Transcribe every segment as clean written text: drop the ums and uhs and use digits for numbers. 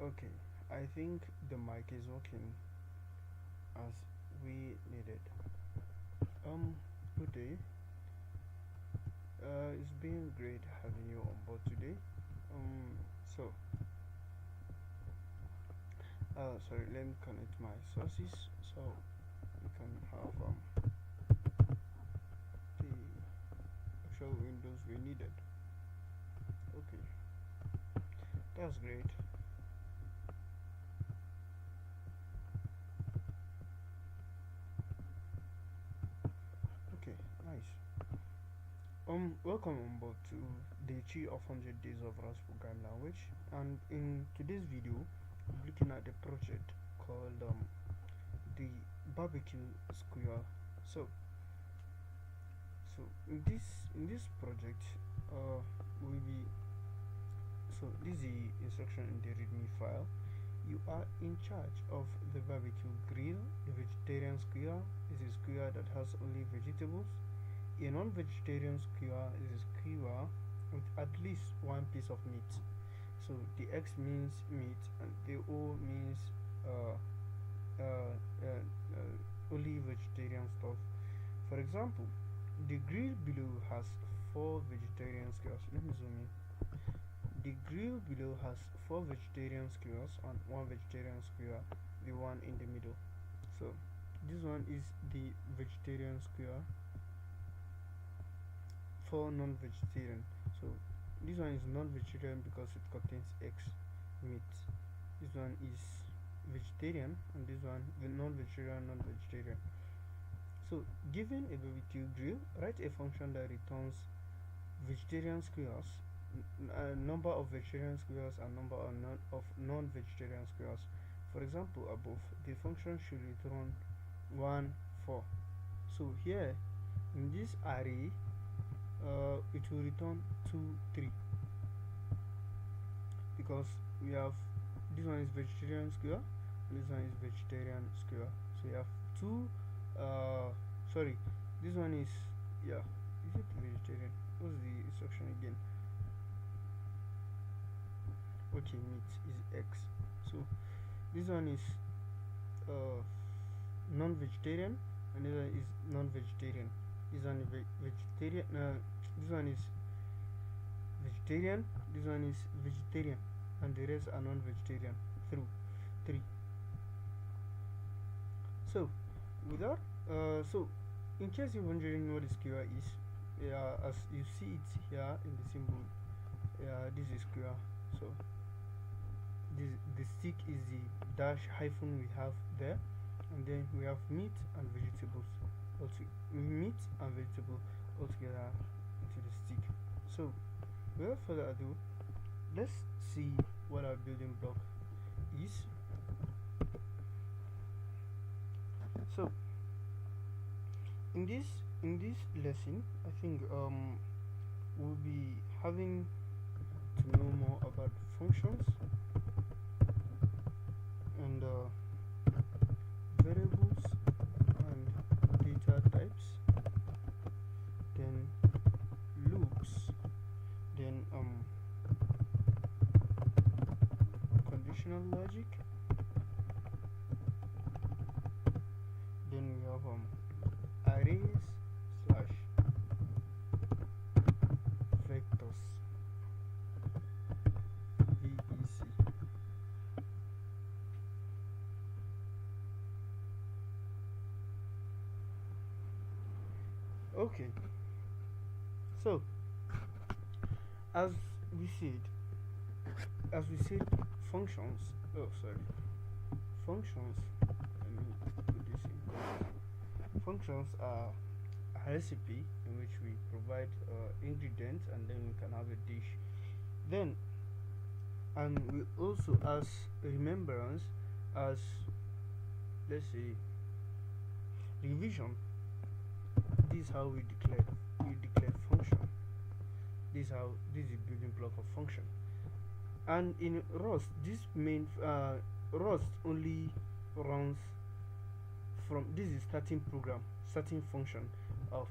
Okay, I think the mic is working as we needed. Good day. It's been great having you on board today. So, sorry, let me connect my sources so we can have the actual windows we needed. Okay, that's great. Okay, nice. Welcome on board to day 3 of 100 days of Rust program language. And in today's video, we're looking at the project called the barbecue square. So, so in this project, will be this is the instruction in the README file. You are in charge of the barbecue grill. The vegetarian skewer is a skewer that has only vegetables. A non-vegetarian skewer is a skewer with at least one piece of meat. So the X means meat and the O means uh, uh, uh, only vegetarian stuff. For example, the grill below has four vegetarian skewers. Let me zoom in. The grill below has four vegetarian skewers and one vegetarian skewer, the one in the middle. So this one is the vegetarian skewer, four non-vegetarian. So this one is non-vegetarian because it contains eggs, meat. This one is vegetarian, and this one the non-vegetarian, non-vegetarian. So, given a barbecue grill, write a function that returns vegetarian squares, number of vegetarian squares, and number of non-vegetarian squares. For example, above, the function should return 1, 4. So here, in this array, it will return 2, 3 because we have this one is vegetarian square and this one is vegetarian square. So we have two. Sorry, this one is, yeah. Is it vegetarian? What's the instruction again? Okay, meat is X. So this one is uh, non-vegetarian and this one is non-vegetarian. This one is vegetarian. This one is vegetarian. This one is vegetarian, and the rest are non-vegetarian. Through 3. So without so in case you're wondering what the skewer is, yeah, as you see it here in the symbol, yeah, this is skewer. So this the stick is the dash hyphen we have there, and then we have meat and vegetables meat and vegetable altogether into the stick. So without further ado, let's see what our building block is. So in this lesson, I think we'll be having to know more about functions and variables and data types, then loops, then conditional logic, then we have arrays slash vectors, VEC. Okay, so as we said, functions. Oh, sorry, functions. Let me put this in. Functions are a recipe in which we provide ingredients and then we can have a dish. Then, and we also, as remembrance, as let's say revision. This is how we declare function. This is building block of function. And in Rust, this main Rust only runs from this is starting function of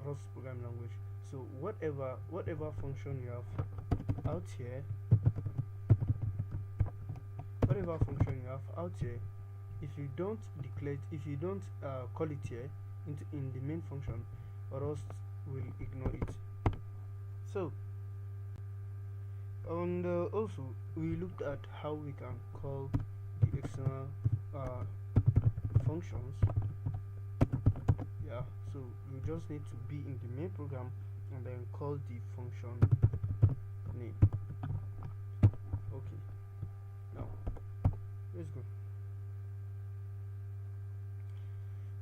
Rust program language. So whatever function you have out here whatever function you have out here, if you don't declare it, if you don't call it here in the main function, Rust will ignore it. So, and also we looked at how we can call the external functions. Yeah, so you just need to be in the main program and then call the function name. Okay, now let's go.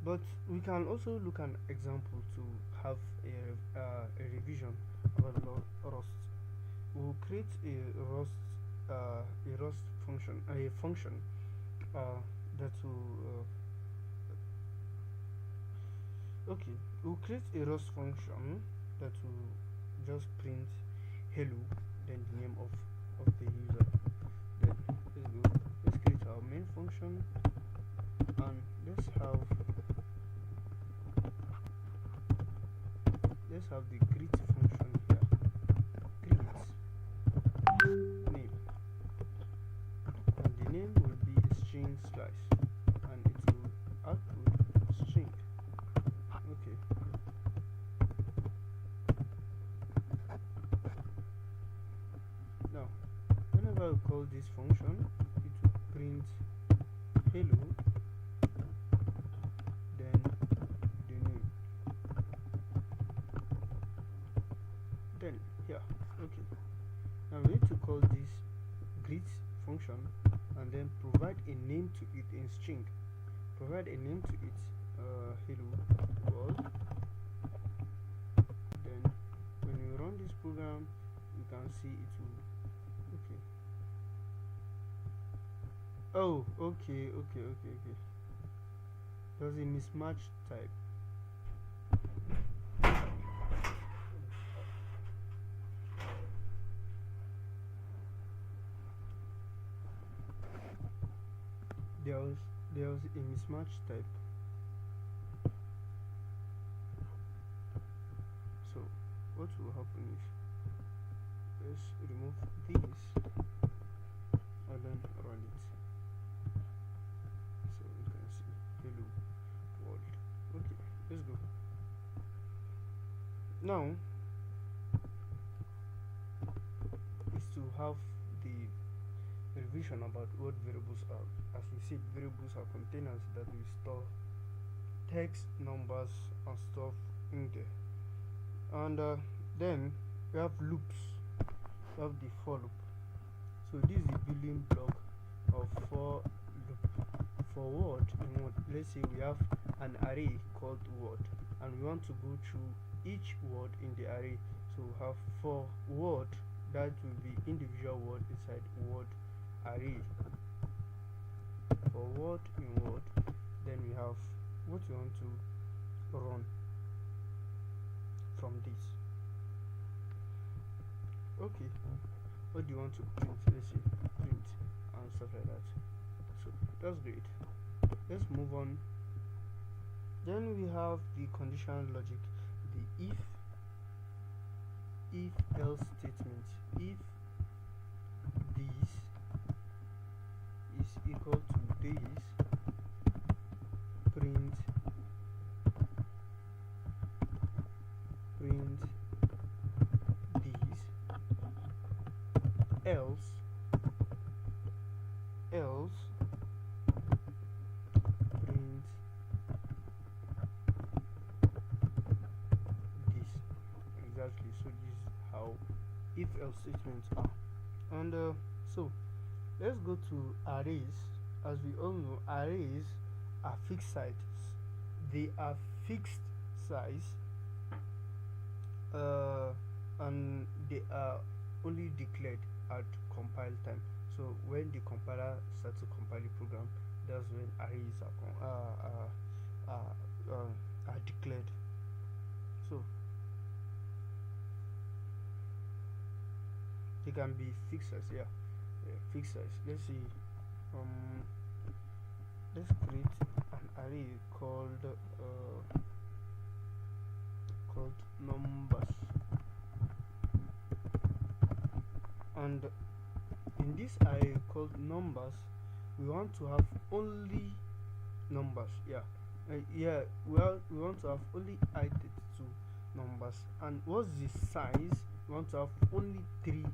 But we can also look at an example to have a revision about Rust. We'll create a Rust function, a function that will okay. We'll create a Rust function that will just print hello, then the name of the user. Then let's go. Let's create our main function and let's have the greet function here. Greet name, and the name will be a string slice, and it will output string. Okay. Now, whenever I call this function, it will print hello, then the name. Then yeah, okay. Now we need to call this greet function and then provide a name to it in string. Provide a name to it, hello world. Then when you run this program, you can see it will. Okay. Oh, okay. There's a mismatch type. There was a mismatch type. So what will happen is, let's remove this and then run it. So you can see hello world. Okay, let's go. Now is to have the revision about what variables are. As we said, variables are containers that we store text, numbers, and stuff in there. And then we have loops. We have the for loop. So this is the building block of for loop. For word, in word, let's say we have an array called word, and we want to go through each word in the array. So we have for word, that will be individual word inside word array. For word in word, then we have what you want to run from this. Okay, what do you want to print? Let's see, print and stuff like that. So that's great. Let's move on. Then we have the conditional logic, the if else statement. If this is equal to this, print this, else print this. Exactly. So this is how if else statements are. And so let's go to arrays. As we all know, arrays are fixed size. They are fixed size, and they are only declared at compile time. So when the compiler starts to compile the program, that's when arrays are declared. So they can be fixed size. Yeah, fixed size. Let's see. Let's create an array called numbers, and in this array called numbers, we want to have only numbers. We want to have only I32 numbers. And what's the size? We want to have only three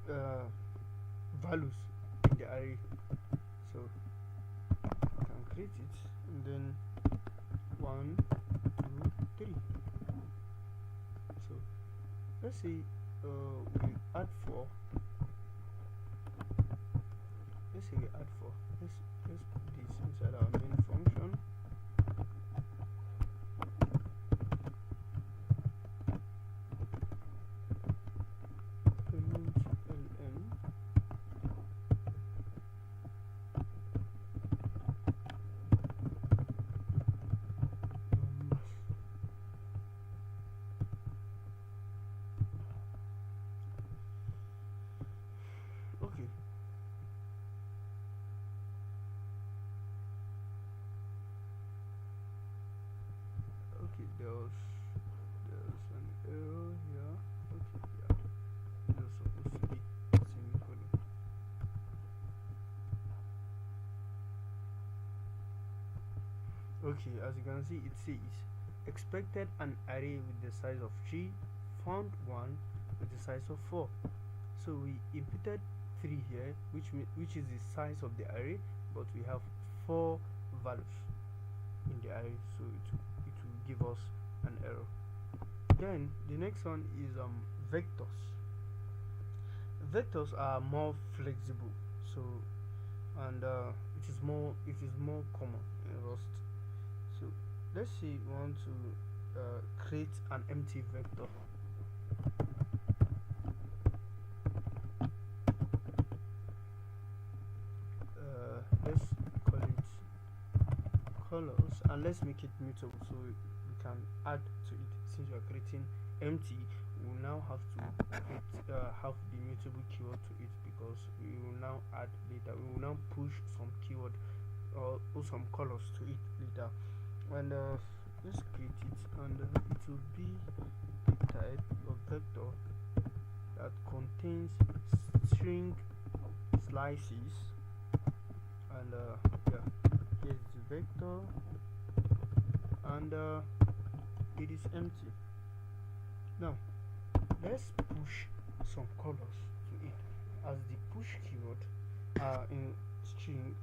uh, values in the array. So I can create it, and then 1 2 3. So let's say we add 4. Let's say we add 4. Let's put this inside our main function. Print ln numbers. Okay. Okay, there's an error here. Okay, yeah. There's supposed to be semicolon. Okay, as you can see, it says expected an array with the size of 3, found one with the size of 4. So we inputted 3 here, which is the size of the array, but we have 4 values in the array, so it will give us an error. Then the next one is vectors. Vectors are more flexible, so and it is more common in Rust. So let's say we want to create an empty vector. Let's call it colors, and let's make it mutable so we can add to it. Since we are creating empty, we will now have to have the mutable keyword to it, because we will now add later. We will now push some keyword or some colors to it later. And let's create it, and it will be the type of vector that contains string slices. And yeah, here's the vector, and it is empty. Now let's push some colors to it, as the push keyword in string.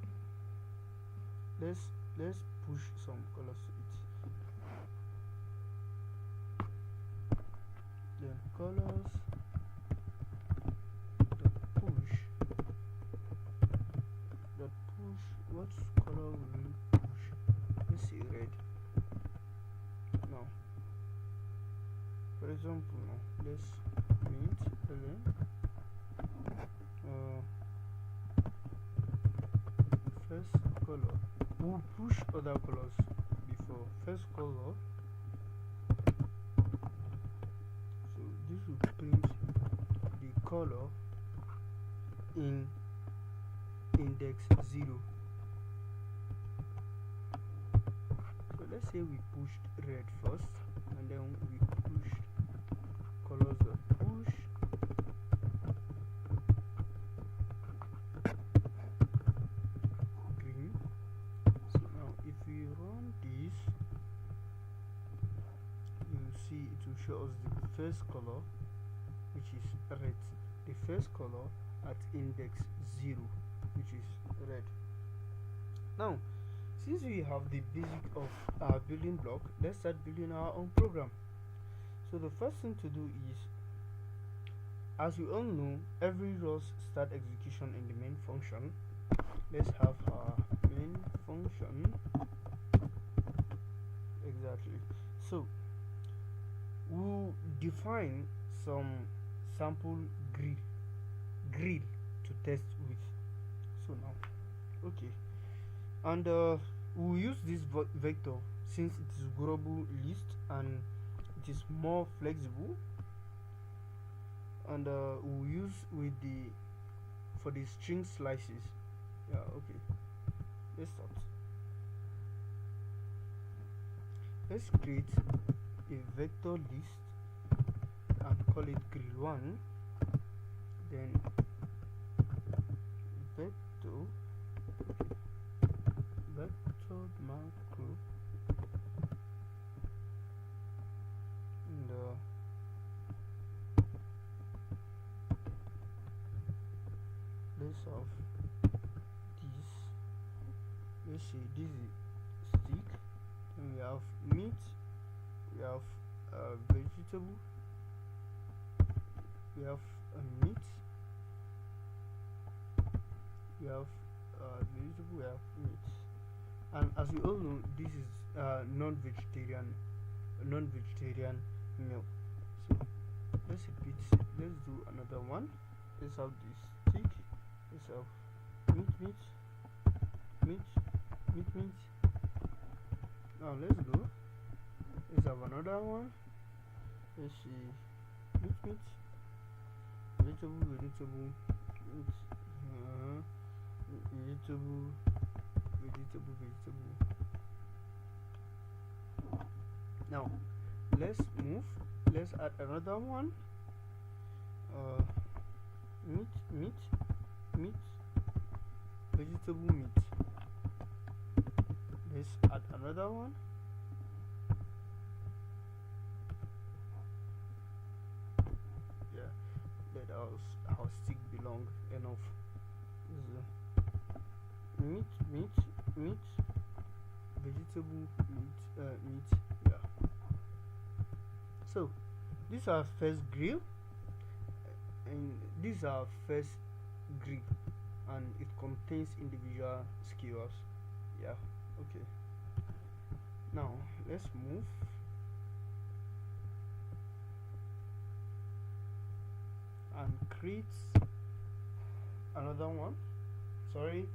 Let's push some colors to it. Then colors dot push. What color will we push? Let's see, red. Now, for example, now let's print ln first color. We'll push other colors before first color. So this will print the color in index 0. So let's say we pushed red first, and then we pushed colors dot push green. So now if we run this, you will see it will show us the first color, which is red. The first color at index 0, which is red. Now, since we have the basic of our building block, let's start building our own program. So the first thing to do is, as we all know, every Rust start execution in the main function. Let's have our main function. Exactly. So we'll define some sample grill to test with. So now, okay, and we'll use this vector since it is global list and it is more flexible, and we'll use with the for the string slices. Yeah, okay, let's start. Let's create a vector list and call it grill1, then vector have meat, we have vegetable, we have meat, we have vegetable, we have meat. And as you all know, this is non-vegetarian meal. So let's repeat. Let's do another one. Let's have this stick. Let's have meat, meat, meat, meat. Now let's go. Let's have another one. Let's see. Meat, vegetable, vegetable, meat, vegetable, vegetable. Now let's move. Let's add another one. Meat, vegetable, meat. Let's add another one. Yeah, let our stick belong enough. Meat, vegetable, meat. Yeah. So this is our first grill, and this is our first grill, and it contains individual skewers. Yeah. Okay. Now let's move. And create another one. Sorry.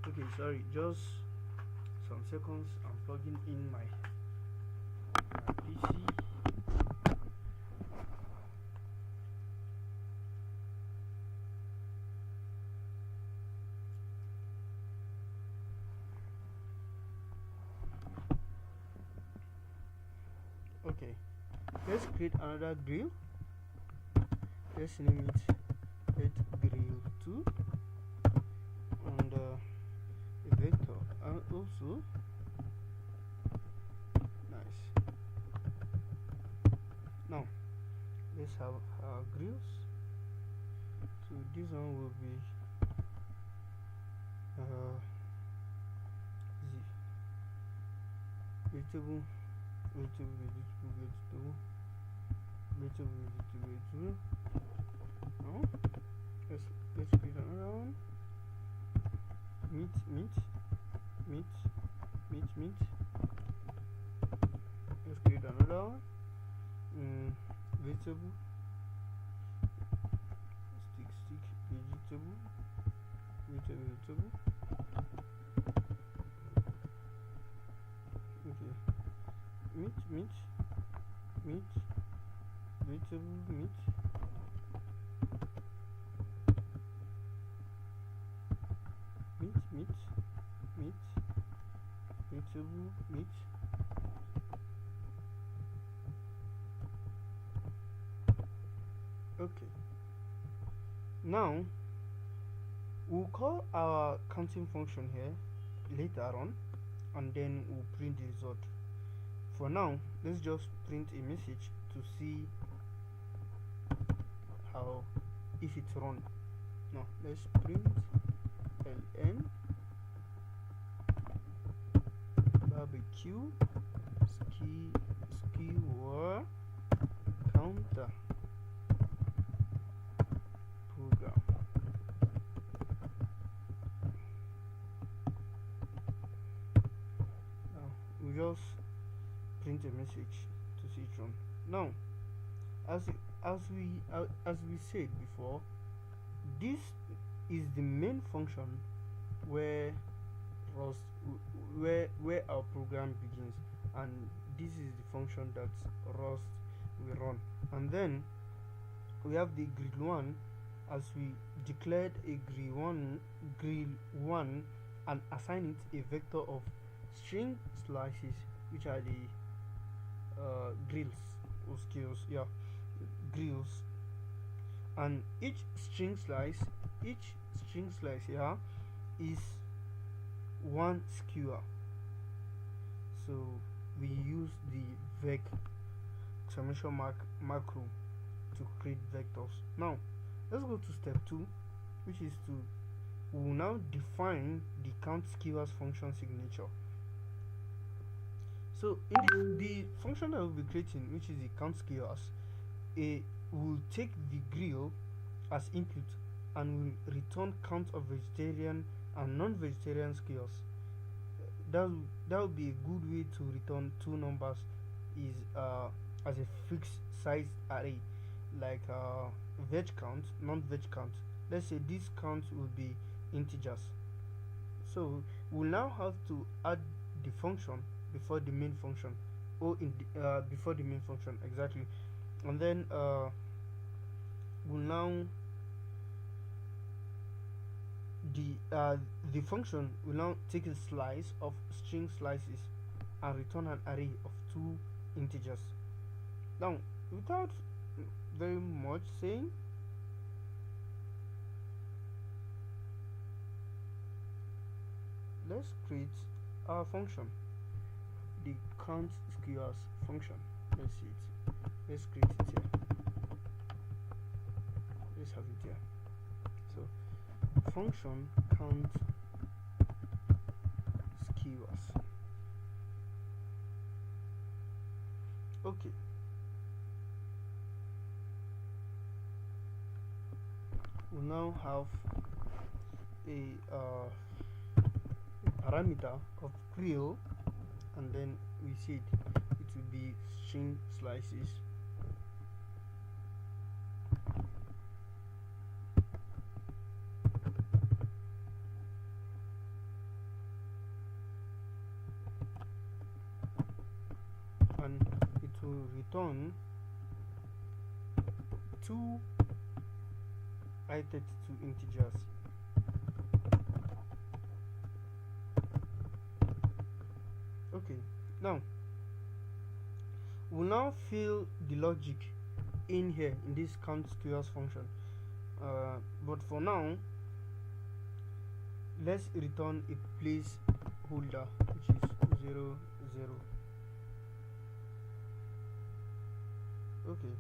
Okay, sorry, just some seconds. I'm plugging in my PC. Okay, let's create another grill. Let's name it grill 2 and a vector, and also nice. Now let's have our grills. So this one will be the vegetable. Now let's create another one. Meat. Let's create another one. Vegetable. Stick. Vegetable. Okay. Meat, vegetable, meat. Vegetable, meat. Okay. Now we'll call our counting function here later on, and then we'll print the result. For now, let's just print a message to see how if it's run. Now let's print ln barbecue skewer counter program. Now we just print a message to see it run. Now as we said before, this is the main function where where our program begins, and this is the function that Rust will run. And then we have the grill 1, as we declared a grill 1 and assign it a vector of string slices, which are the grills or skills, grills, and each string slice here is one skewer. So we use the vec exclamation mark macro to create vectors. Now Let's go to step 2, which is to we will now define the count skewers function signature. So in the function that we'll be creating, which is the count skewers, a will take the grill as input and will return count of vegetarian and non-vegetarian skewers. That would be a good way to return two numbers is as a fixed size array, like veg count, non-veg count. Let's say this count will be integers. So we'll now have to add the function before the main function, or before the main function exactly, and then we'll now the function will now take a slice of string slices and return an array of two integers. Now, without very much saying, let's create our function, the count skewers function. Let's see it. Let's create it here. Let's have it here. So, function count skewers. Okay. We now have a parameter of grill, and then we said it will be string slices. And it will return two i32 integers. Okay, now we'll now fill the logic in here in this count skewers function, but for now let's return a placeholder which is 0 0. Okay,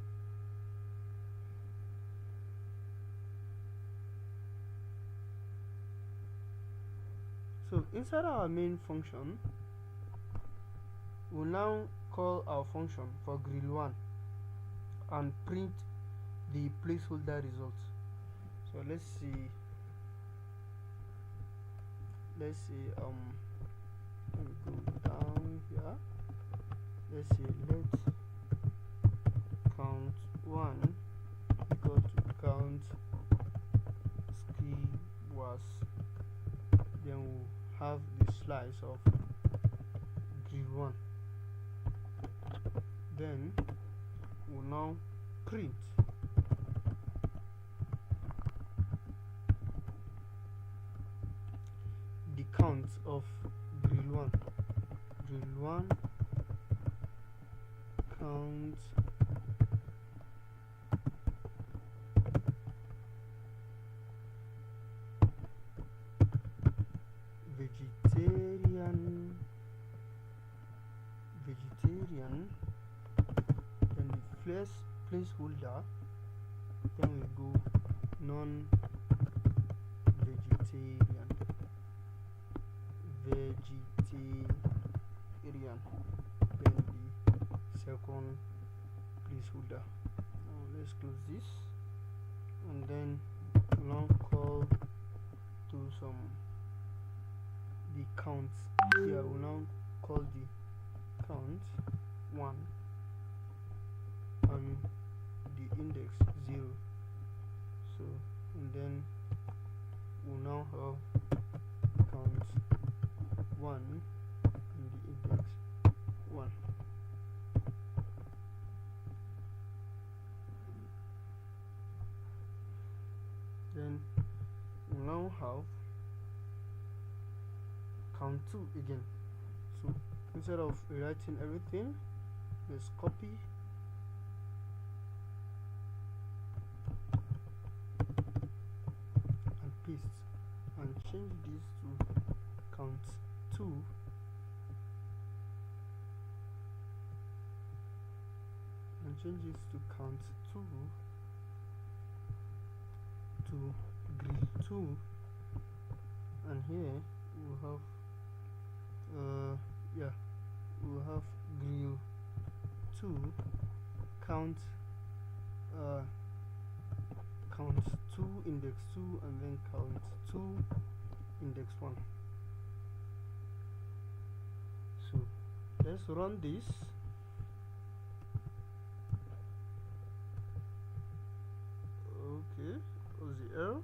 so inside our main function we'll now call our function for grill 1 and print the placeholder result. So let's see let me go down here. Let's say let count 1 equal to count skewers, then we'll have the slice of grill 1. Then we'll now print the count of grill 1. Grill 1 count vegetarian, then the first placeholder, then we go non-vegetarian, then the second placeholder. Now let's close this, and then now call to some the counts here. We'll now call the count 1 and the index 0. So, and then we'll now have count 1 and the index 1. Then we'll now have count 2 again. So instead of rewriting everything, let's copy and paste and change this to count 2 and change this to count 2 to grill 2, and here we'll have yeah, we'll have grill 2 count uh, count 2 index 2 and then count 2 index 1. So let's run this. Okay, what's the error?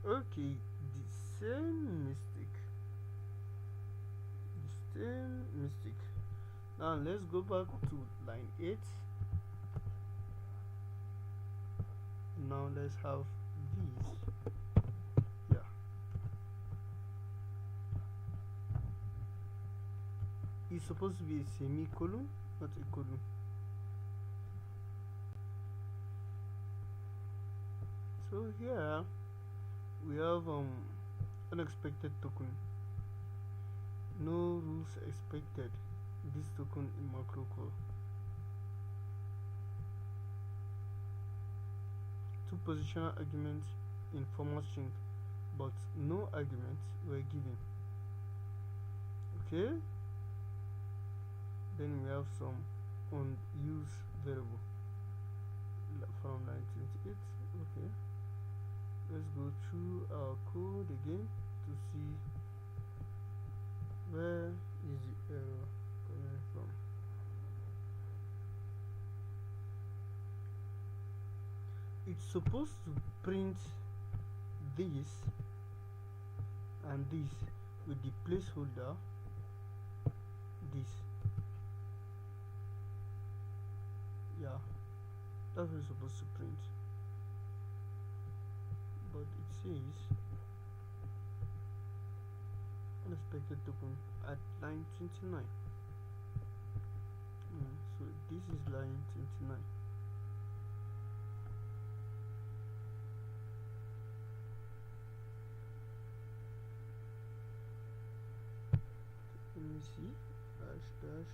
Okay, the same mistake. Now let's go back to line 8. Now let's have these. Yeah, it's supposed to be a semicolon, not a colon. So here we have unexpected token. No rules expected. This token in macro call. 2 positional arguments in formal string, but no arguments were given. Okay. Then we have some unused variable from 1928. Okay. Let's go through our code again to see where is the error coming from. It's supposed to print this and this with the placeholder this. Yeah, that's what it's supposed to print, but it says unexpected token at line 29. So this is line 29. Let me see. Dash.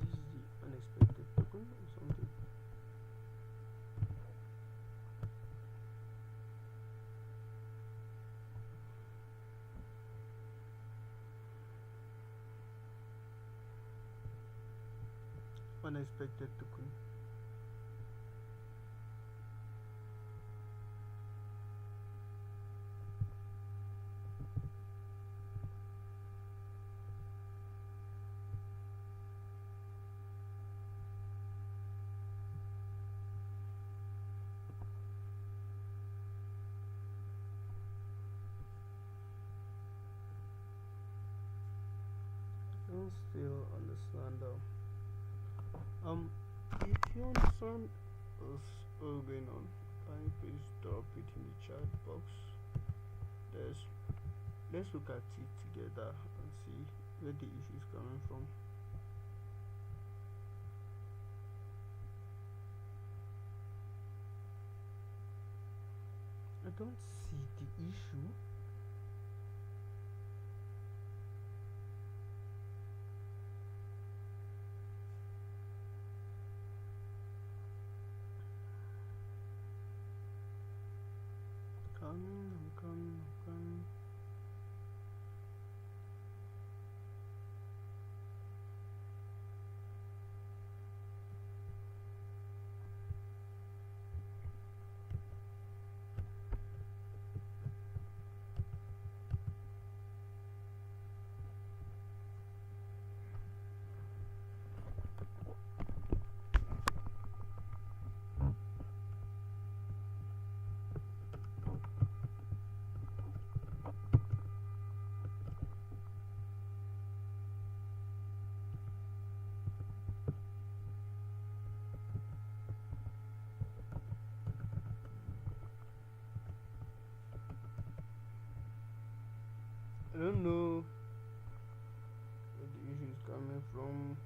This is the unexpected token or something. Unexpected token. I don't still understand if you understand what's going on, can you please drop it in the chat box? Let's look at it together and see where the issue is coming from. I don't see the issue. I'm coming. I don't know where the issue is coming from.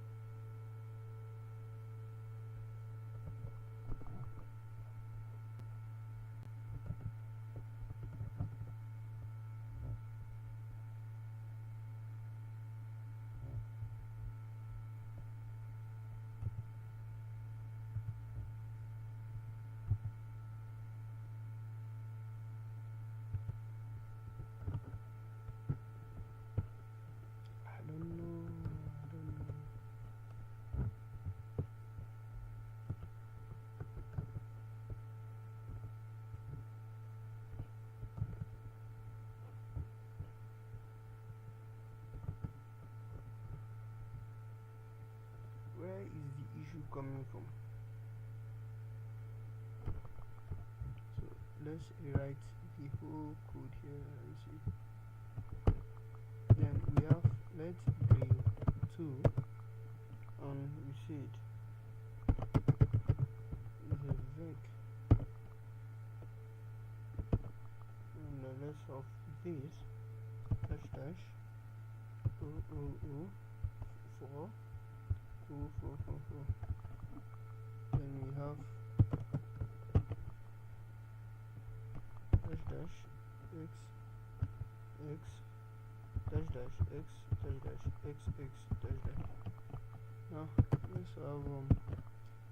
coming from. So let's rewrite the whole code here and see. Then we have let grill 2 and we said is a vec, and the rest of this dash dash 4 4. Then we have dash dash x dash dash x dash dash x dash dash. Now let's have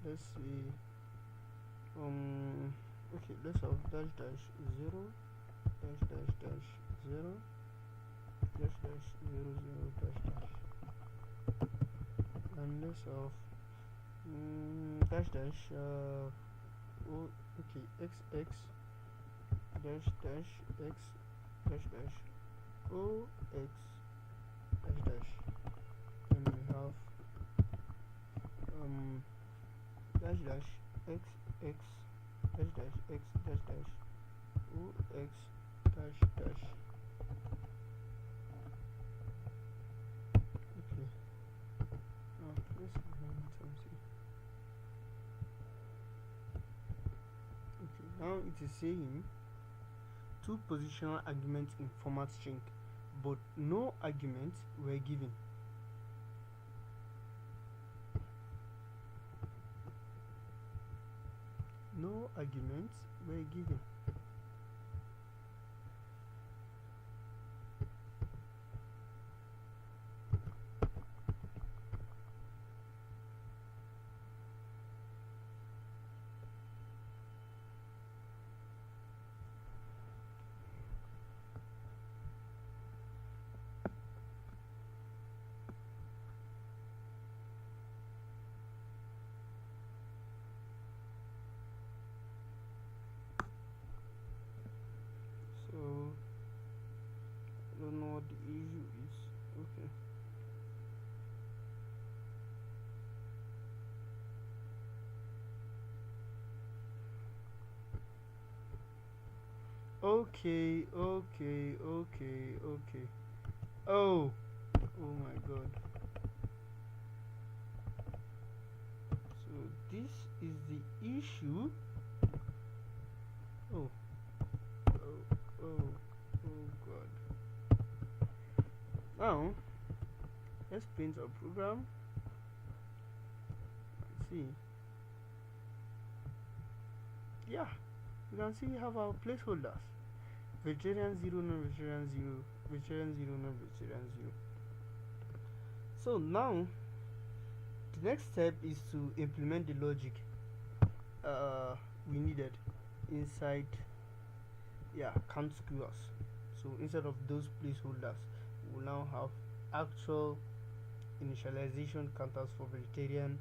let's see okay, let's have dash dash 0 dash dash dash 0 dash dash 0 dash dash, and let's have dash dash okay, x dash dash x dash dash o x dash dash. Then we have dash dash x dash dash x dash dash o x dash dash. Okay, now let's run something. Okay, now it is saying two positional arguments in format string, but no arguments were given. No arguments were given. So I don't know what the issue is. Okay. Okay. Oh my god. So this is the issue. Oh god. Now let's print our program. Let's see. Yeah, you can see we have our placeholders: vegetarian 0, non-vegetarian 0, vegetarian 0, non-vegetarian 0. So now the next step is to implement the logic we needed inside count skewers. So instead of those placeholders, we will now have actual initialization counters for vegetarian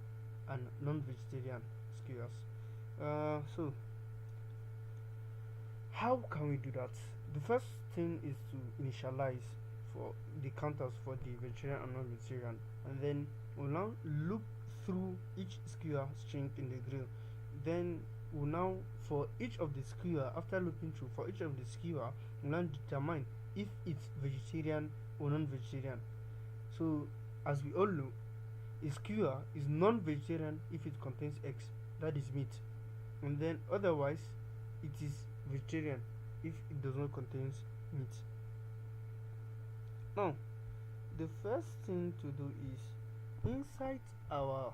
and non-vegetarian skewers. So how can we do that? The first thing is to initialize for the counters for the vegetarian and non-vegetarian, and then we'll now loop through each skewer string in the grill. Then we'll now, for each of the skewer, after looping through for each of the skewer, we'll now determine if it's vegetarian or non-vegetarian. So as we all know, a skewer is non-vegetarian if it contains eggs, that is meat, and then otherwise it is vegetarian if it does not contain meat. Now the first thing to do is, inside our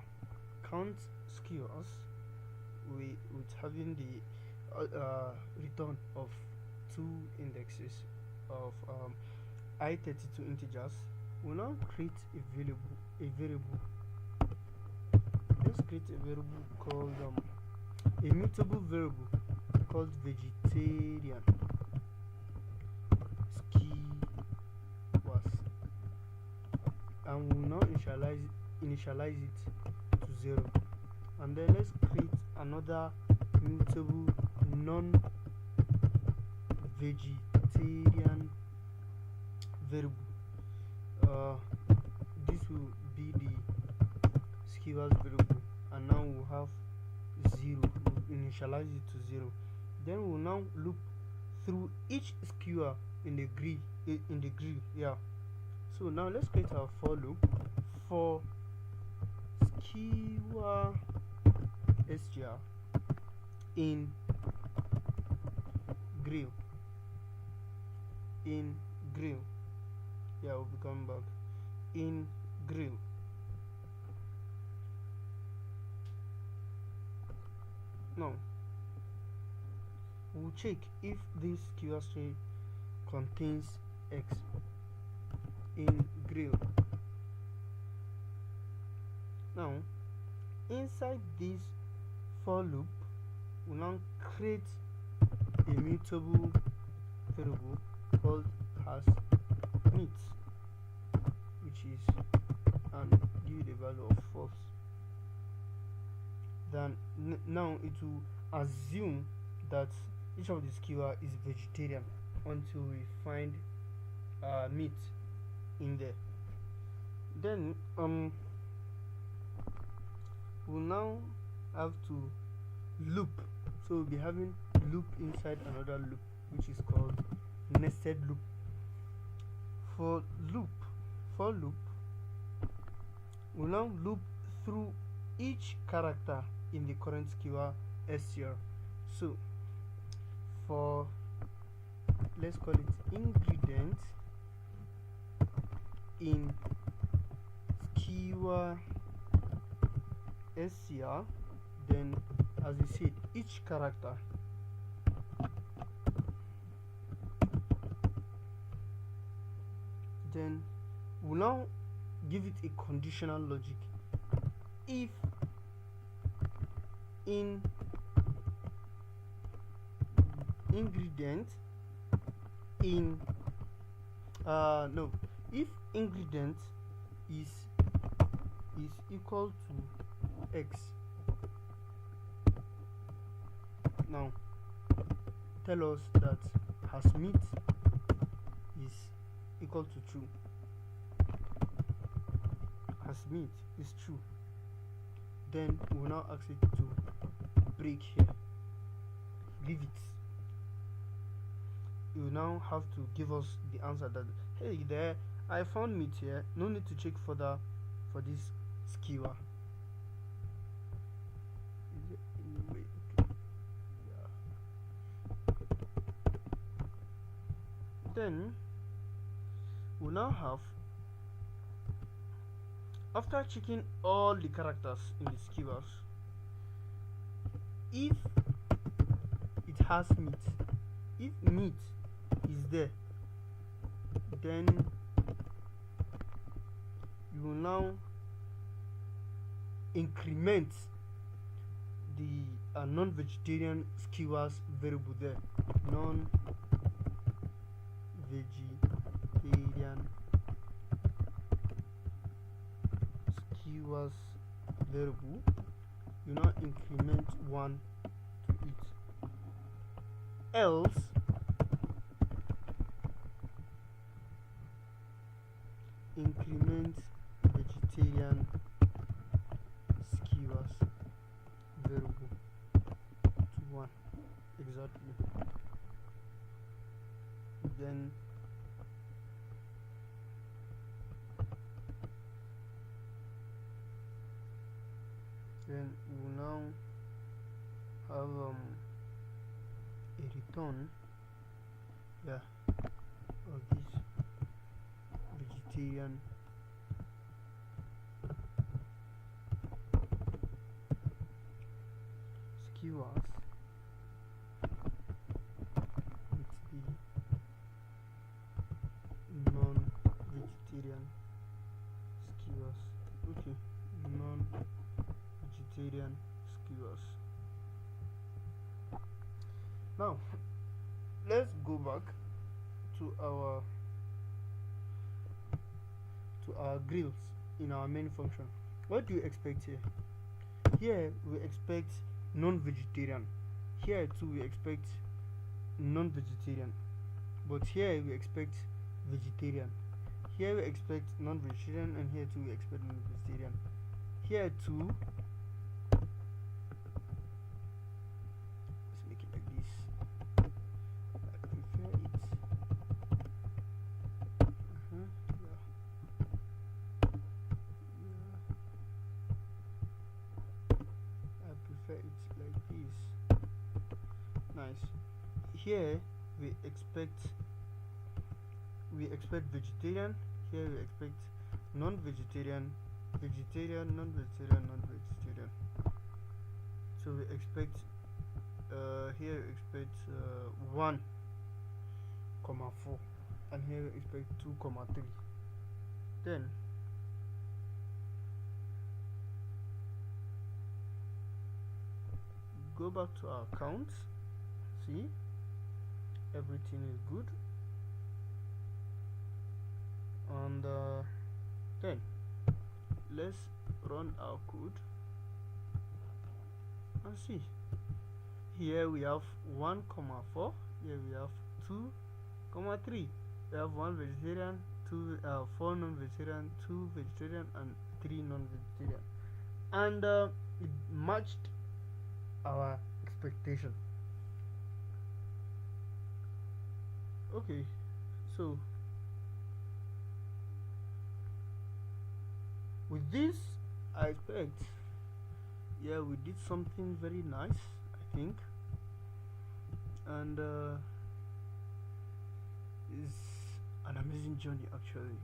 count skewers, with having the return of two indexes of I32 integers, we'll now create a variable. Let's create a variable called a mutable variable called vegetarian skewers, and we'll now initialize it to 0. And then let's create another mutable non-vegetarian variable. This will be the skewers variable, and now we'll have 0. We'll initialize it to 0. Then we'll now loop through each skewer in the grill. Yeah. So now let's create our for loop for skewer str in grill. Yeah, we'll be coming back in grill. Now we'll check if this skewer string contains x in grill. Now inside this for loop, we'll now create a mutable variable called as meet, which is and give the value of false. Then now it will assume that each of the skewer is vegetarian until we find meat in there. Then we'll now have to loop, so we'll be having loop inside another loop, which is called nested loop. For loop we'll now loop through each character in the current skewer str. So for, let's call it ingredient in skewer str, then as we said, each character then we'll now give it a conditional logic. If in ingredient in no if ingredient is equal to x, now tell us that has meat is equal to true. Has meat is true, then we'll now ask it to break here, leave it. You now have to give us the answer that, hey, there, I found meat here, no need to check further for this skewer. Is there any way? Okay. Yeah. Then we'll now have, after checking all the characters in the skewers, if it has meat, if meat is there, then you will now increment the non-vegetarian skewers variable there, non-vegetarian skewers variable. You now increment 1 to it, else increment vegetarian skewers variable to 1 exactly. Then we will now have a return, yeah, of this vegetarian skewers with the non-vegetarian skewers. Okay, non-vegetarian skewers. Now let's go back to our grills in our main function. What do you expect here? Here we expect non-vegetarian, here too we expect non-vegetarian, but here we expect vegetarian, here we expect non-vegetarian, and here too we expect non-vegetarian. Here too here we expect vegetarian. Here we expect non-vegetarian, vegetarian, non-vegetarian, non-vegetarian. So we expect here we expect 1,4, and here we expect 2,3. Then go back to our accounts. See, everything is good, and then let's run our code and see. Here we have 1,4. Here we have 2,3. We have 1 vegetarian, 4 non-vegetarian, 2 vegetarian, and 3 non-vegetarian, and it matched our expectation. Okay, so with this, I expect, yeah, we did something very nice, I think, and it's an amazing journey actually.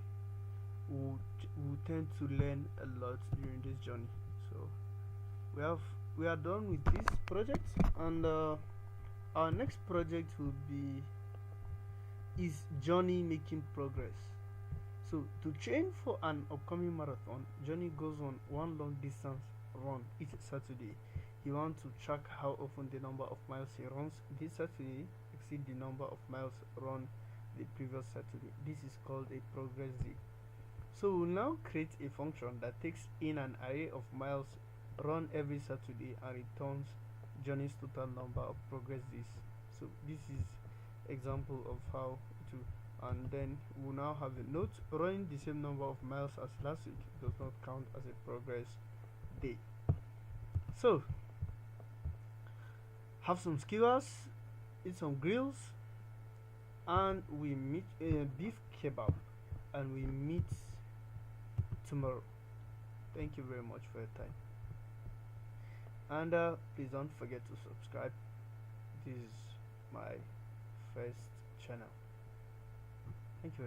We tend to learn a lot during this journey. So we are done with this project, and our next project will be is Johnny making progress. So to train for an upcoming marathon, Johnny goes on one long distance run each Saturday. He wants to track how often the number of miles he runs this Saturday exceed the number of miles run the previous Saturday. This is called a progress day. So we'll now create a function that takes in an array of miles run every Saturday and returns Johnny's total number of progress days. So this is example of how to, and then we'll now have a note: running the same number of miles as last week does not count as a progress day. So have some skewers, eat some grills, and we meet beef kebab, and we meet tomorrow. Thank you very much for your time, and please don't forget to subscribe. This is my first channel. Thank you.